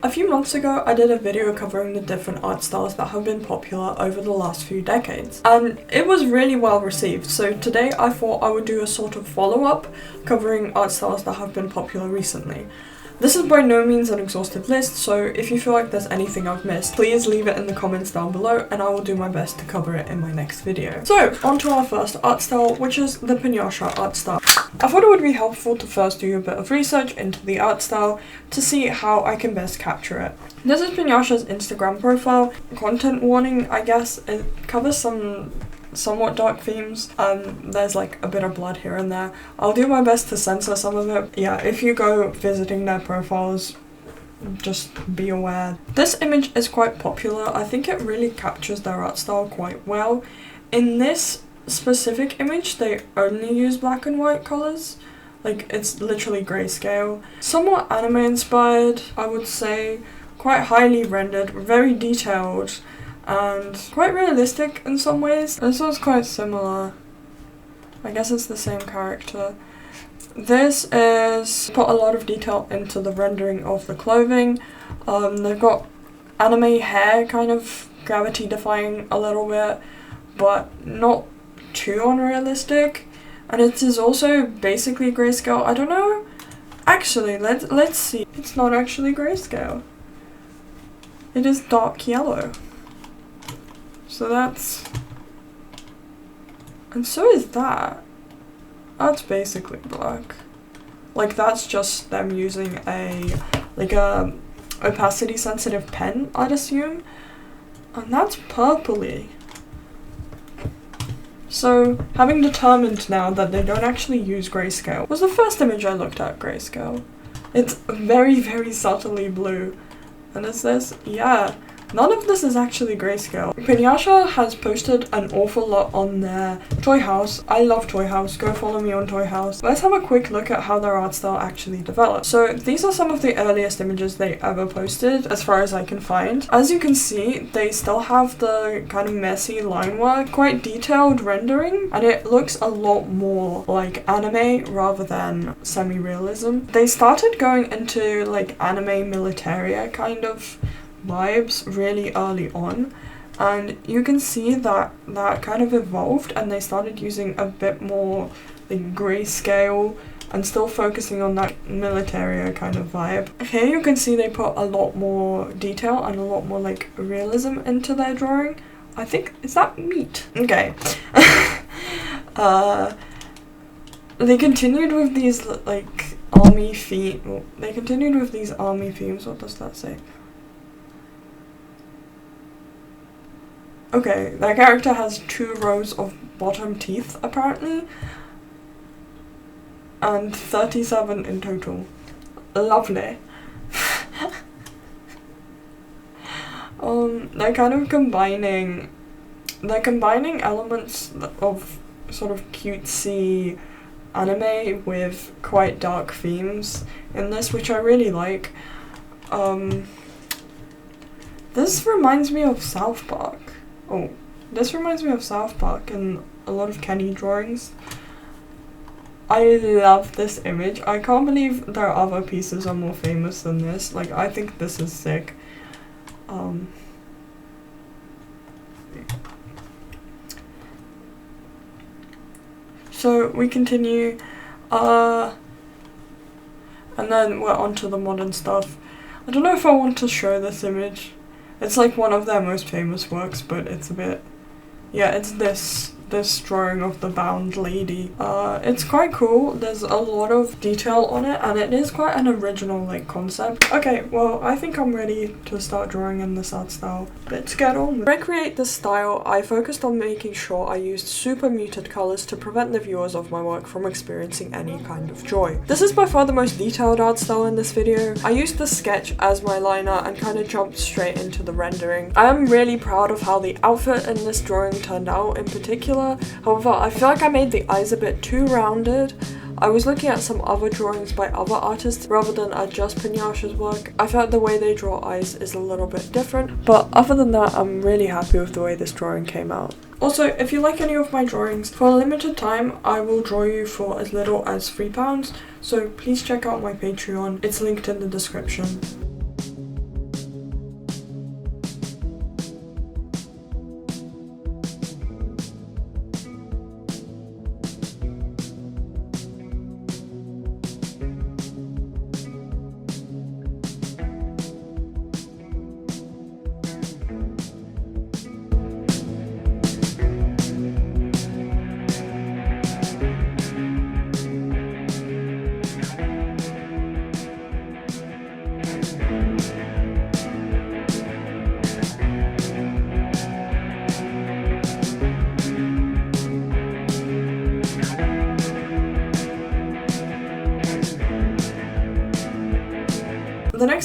A few months ago, I did a video covering the different art styles that have been popular over the last few decades, and it was really well received, so today I thought I would do a sort of follow-up covering art styles that have been popular recently. This is by no means an exhaustive list, so if you feel like there's anything I've missed, please leave it in the comments down below and I will do my best to cover it in my next video. So, on to our first art style, which is the Pinasha art style. I thought it would be helpful to first do a bit of research into the art style to see how I can best capture it. This is Pinasha's Instagram profile. Content warning, I guess, it covers some somewhat dark themes, and there's like a bit of blood here and there. I'll do my best to censor some of it. Yeah, if you go visiting their profiles, just be aware. This image is quite popular. I think it really captures their art style quite well. In this specific image, they only use black and white colors. Like, it's literally grayscale. Somewhat anime inspired, I would say. Quite highly rendered, very detailed, and quite realistic in some ways. This one's quite similar. I guess it's the same character. This is put a lot of detail into the rendering of the clothing. They've got anime hair, kind of gravity defying a little bit, but not too unrealistic. And it is also basically grayscale. I don't know. Actually, let's see. It's not actually grayscale. It is dark yellow. So that's, and so is that. That's basically black. Like, that's just them using a opacity sensitive pen, I'd assume. And that's purpley. So, having determined now that they don't actually use grayscale, was the first image I looked at grayscale. It's very, very subtly blue. And is this? Yeah. None of this is actually grayscale. Pinasha has posted an awful lot on their Toy House. I love Toy House. Go follow me on Toy House. Let's have a quick look at how their art style actually developed. So these are some of the earliest images they ever posted, as far as I can find. As you can see, they still have the kind of messy line work, quite detailed rendering, and it looks a lot more like anime rather than semi-realism. They started going into like anime militaria kind of vibes really early on, and you can see that kind of evolved, and they started using a bit more like grayscale and still focusing on that militaria kind of vibe. Here you can see they put a lot more detail and a lot more like realism into their drawing. I think, is that meat? Okay. They continued with these like army themes. They continued with these army themes. What does that say? Okay, that character has 2 rows of bottom teeth, apparently, and 37 in total. Lovely. They're kind of combining elements of sort of cutesy anime with quite dark themes in this, which I really like. This reminds me of South Park. Oh, this reminds me of South Park and a lot of Kenny drawings. I love this image. I can't believe their other pieces are more famous than this. Like, I think this is sick. So we continue, and then we're on to the modern stuff. I don't know if I want to show this image. It's like one of their most famous works, but it's a bit, yeah, it's this drawing of the bound lady. It's quite cool. There's a lot of detail on it, and it is quite an original like concept. Okay, well, I think I'm ready to start drawing in this art style. Let's get on. To recreate this style, I focused on making sure I used super muted colors to prevent the viewers of my work from experiencing any kind of joy. This is by far the most detailed art style in this video. I used the sketch as my liner and kind of jumped straight into the rendering. I am really proud of how the outfit in this drawing turned out in particular. However, I feel like I made the eyes a bit too rounded. I was looking at some other drawings by other artists rather than at just Pinasha's work. I felt the way they draw eyes is a little bit different, but other than that, I'm really happy with the way this drawing came out. Also, if you like any of my drawings, for a limited time, I will draw you for as little as £3, so please check out my Patreon. It's linked in the description.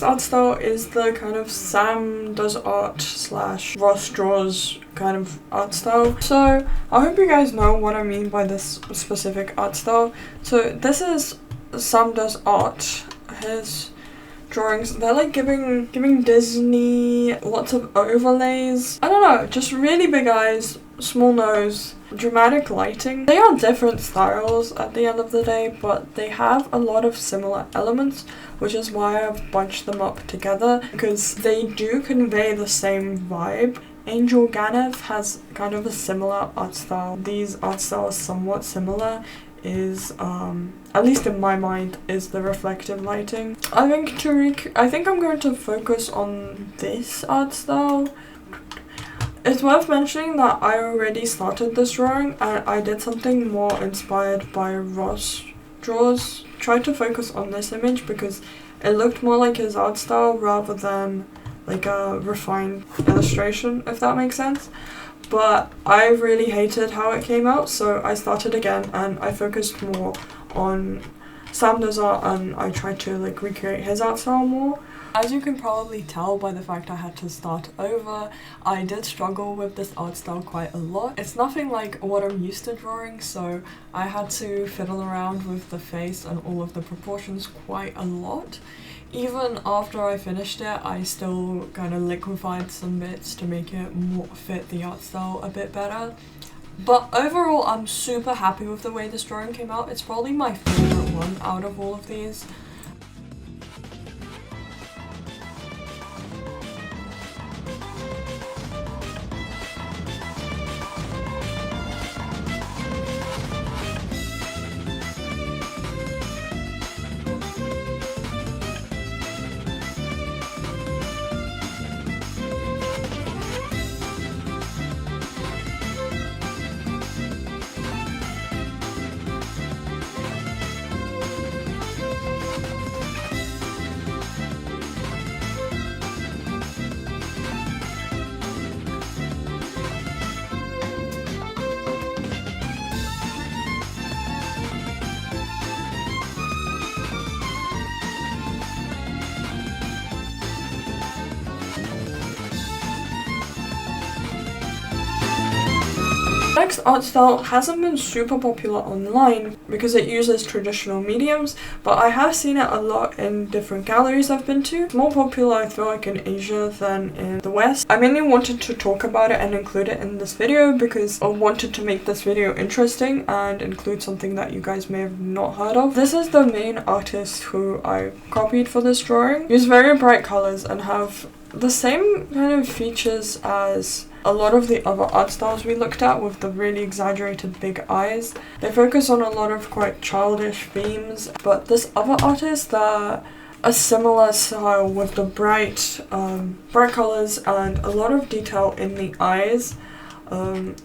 next art style is the kind of Sam Does Art / Ross Draws kind of art style. So I hope you guys know what I mean by this specific art style. So this is Sam Does Art. His drawings, they're like giving Disney lots of overlays. I don't know, just really big eyes, small nose, dramatic lighting. They are different styles at the end of the day, but they have a lot of similar elements, which is why I've bunched them up together, because they do convey the same vibe. Angel Ganev has kind of a similar art style. These art styles somewhat similar is, at least in my mind, is the reflective lighting. I think I'm going to focus on this art style. It's worth mentioning that I already started this drawing and I did something more inspired by Ross Draws. Tried to focus on this image because it looked more like his art style rather than like a refined illustration, if that makes sense. But I really hated how it came out, so I started again and I focused more on Sam Does Art and I tried to like recreate his art style more. As you can probably tell by the fact I had to start over, I did struggle with this art style quite a lot. It's nothing like what I'm used to drawing, so I had to fiddle around with the face and all of the proportions quite a lot. Even after I finished it, I still kind of liquefied some bits to make it more fit the art style a bit better. But overall, I'm super happy with the way this drawing came out. It's probably my favorite one out of all of these. Next art style hasn't been super popular online because it uses traditional mediums, but I have seen it a lot in different galleries I've been to. It's more popular, I feel like, in Asia than in the West. I mainly wanted to talk about it and include it in this video because I wanted to make this video interesting and include something that you guys may have not heard of. This is the main artist who I copied for this drawing. Use very bright colors and have the same kind of features as a lot of the other art styles we looked at with the really exaggerated big eyes. They focus on a lot of quite childish themes, but this other artist, a similar style with the bright colors and a lot of detail in the eyes.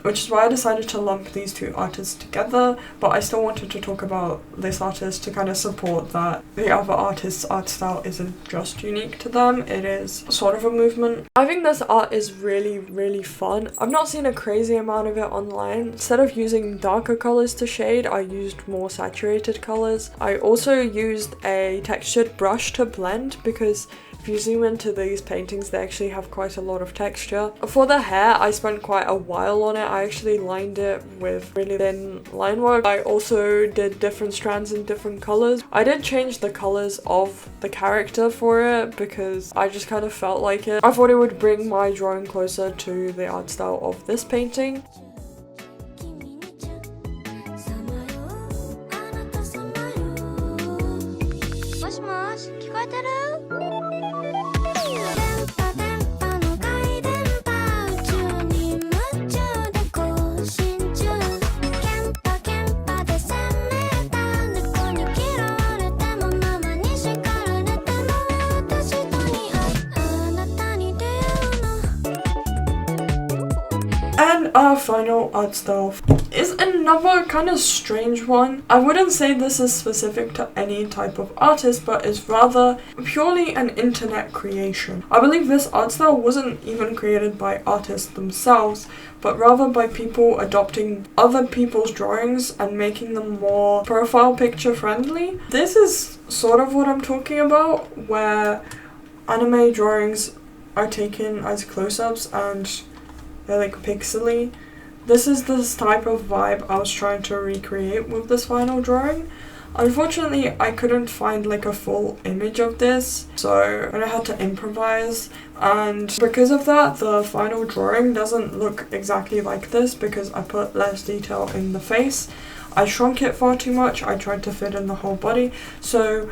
Which is why I decided to lump these two artists together, but I still wanted to talk about this artist to kind of support that the other artist's art style isn't just unique to them, it is sort of a movement. I think this art is really, really fun. I've not seen a crazy amount of it online. Instead of using darker colors to shade, I used more saturated colors. I also used a textured brush to blend because if you zoom into these paintings, they actually have quite a lot of texture. For the hair, I spent quite a while on it. I actually lined it with really thin line work. I also did different strands in different colors. I did change the colors of the character for it because I just kind of felt like it. I thought it would bring my drawing closer to the art style of this painting. And our final art style is another kind of strange one. I wouldn't say this is specific to any type of artist, but is rather purely an internet creation. I believe this art style wasn't even created by artists themselves, but rather by people adopting other people's drawings and making them more profile picture friendly. This is sort of what I'm talking about, where anime drawings are taken as close-ups and they're like pixely. This is this type of vibe I was trying to recreate with this final drawing. Unfortunately, I couldn't find like a full image of this, so I had to improvise, and because of that, the final drawing doesn't look exactly like this because I put less detail in the face. I shrunk it far too much. I tried to fit in the whole body, so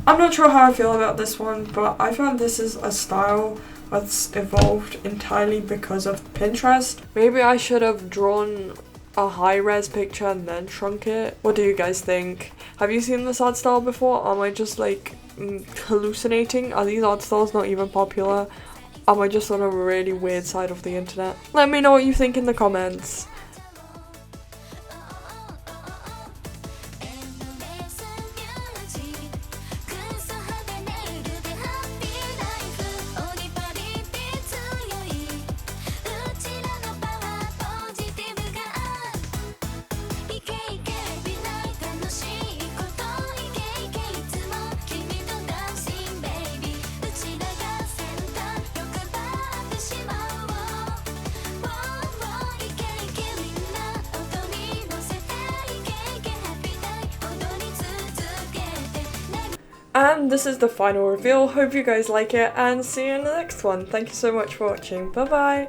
I'm not sure how I feel about this one, but I found this is a style that's evolved entirely because of Pinterest. Maybe I should have drawn a high-res picture and then shrunk it. What do you guys think? Have you seen this art style before? Am I just like hallucinating? Are these art styles not even popular? Am I just on a really weird side of the internet? Let me know what you think in the comments. And this is the final reveal. Hope you guys like it and see you in the next one. Thank you so much for watching. Bye bye!